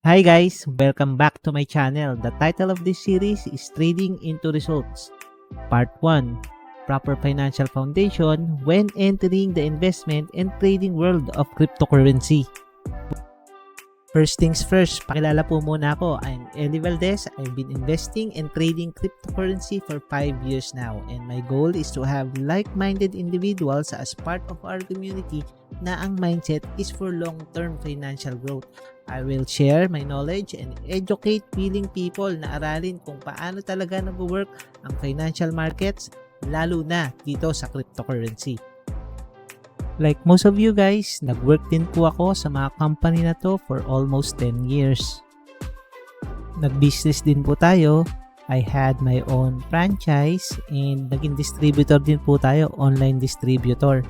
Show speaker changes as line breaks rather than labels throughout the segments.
Hi guys, welcome back to my channel. The title of this series is Trading into Results. Part 1, Proper Financial Foundation when entering the investment and trading world of cryptocurrency. First things first, pakilala po muna ako. I'm Eli Valdez. I've been investing and trading cryptocurrency for 5 years now, and my goal is to have like-minded individuals as part of our community na ang mindset is for long-term financial growth. I will share my knowledge and educate willing people na aralin kung paano talaga nag-work ang financial markets, lalo na dito sa cryptocurrency. Like most of you guys, nag-work din po ako sa mga company na to for almost 10 years. Nag-business din po tayo. I had my own franchise and naging distributor din po tayo, online distributor.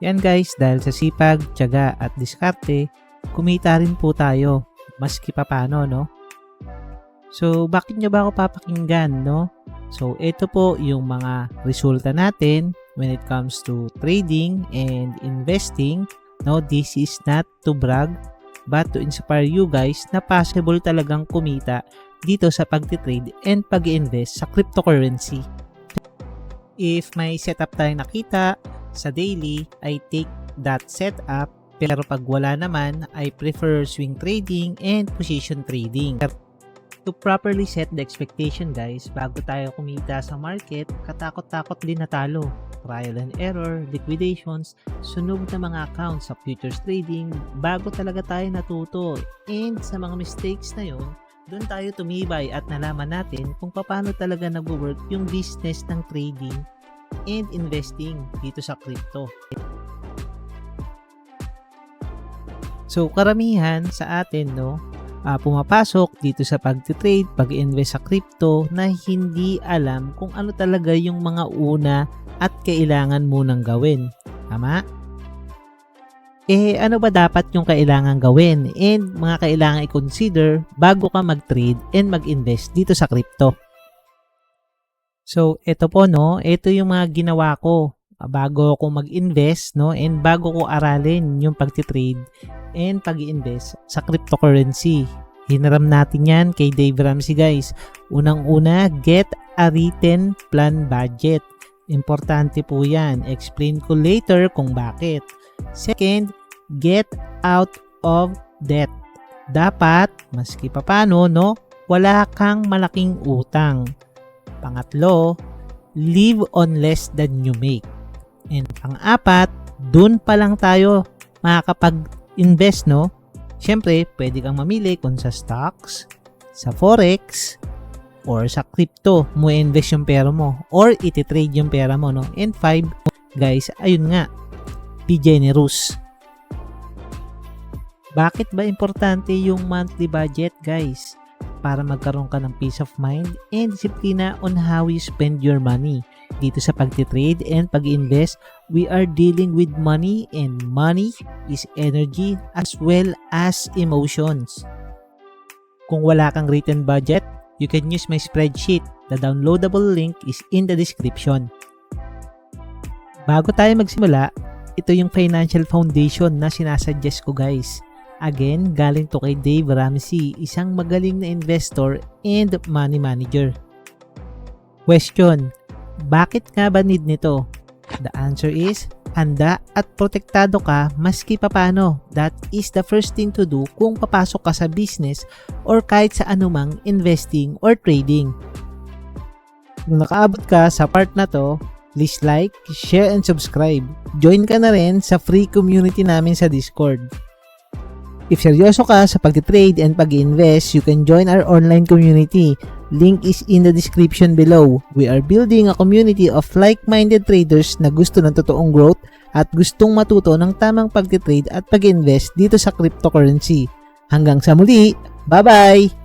Yan guys, dahil sa sipag, tiyaga at diskarte, kumita rin po tayo, maski pa paano, no? So, bakit nyo ba ako papakinggan, no? So, ito po yung mga resulta natin when it comes to trading and investing. No, this is not to brag, but to inspire you guys na possible talagang kumita dito sa pag-trade and pag-invest sa cryptocurrency. If may setup tayong nakita sa daily, I take that setup. Pero pag wala naman, I prefer swing trading and position trading. To properly set the expectation guys, bago tayo kumita sa market, katakot-takot din natalo. Trial and error, liquidations, sunog na mga accounts sa futures trading, bago talaga tayo natuto. And sa mga mistakes na yon, doon tayo tumibay at nalaman natin kung paano talaga nag-work yung business ng trading and investing dito sa crypto. So karamihan sa atin, no, pumapasok dito sa pag-trade, pag-invest sa crypto na hindi alam kung ano talaga yung mga una at kailangan munang gawin. Tama? Ano ba dapat yung kailangan gawin and mga kailangan i-consider bago ka mag-trade and mag-invest dito sa crypto? So, ito po, no, ito yung mga ginawa ko bago ako mag-invest, no, and bago ko aralin yung pag-trade and pag-invest sa cryptocurrency. Hinaram natin yan kay Dave Ramsey guys. Unang-una, get a written plan budget. Importante po yan. Explain ko later kung bakit. Second, get out of debt. Dapat, maski pa paano, no, wala kang malaking utang. Pangatlo, live on less than you make. And pang-apat, dun pa lang tayo makakapag-invest, no? Siyempre, pwede kang mamili kung sa stocks, sa forex, or sa crypto mo invest yung pera mo, or iti-trade yung pera mo, no? And 5, guys, ayun nga, be generous. Bakit ba importante yung monthly budget, guys? Para magkaroon ka ng peace of mind and disiplina on how you spend your money. Dito sa pag-trade and pag-invest, we are dealing with money, and money is energy as well as emotions. Kung wala kang written budget, you can use my spreadsheet. The downloadable link is in the description. Bago tayo magsimula, ito yung financial foundation na sinasuggest ko guys. Again, galing to kay Dave Ramsey, isang magaling na investor and money manager. Question: bakit nga ba need nito? The answer is, handa at protektado ka maski papano. That is the first thing to do kung papasok ka sa business or kahit sa anumang investing or trading. Kung nakaabot ka sa part na to, please like, share, and subscribe. Join ka na rin sa free community namin sa Discord. If seryoso ka sa pag-trade and pag-invest, you can join our online community. Link is in the description below. We are building a community of like-minded traders na gusto ng totoong growth at gustong matuto ng tamang pag-trade at pag-invest dito sa cryptocurrency. Hanggang sa muli, bye-bye!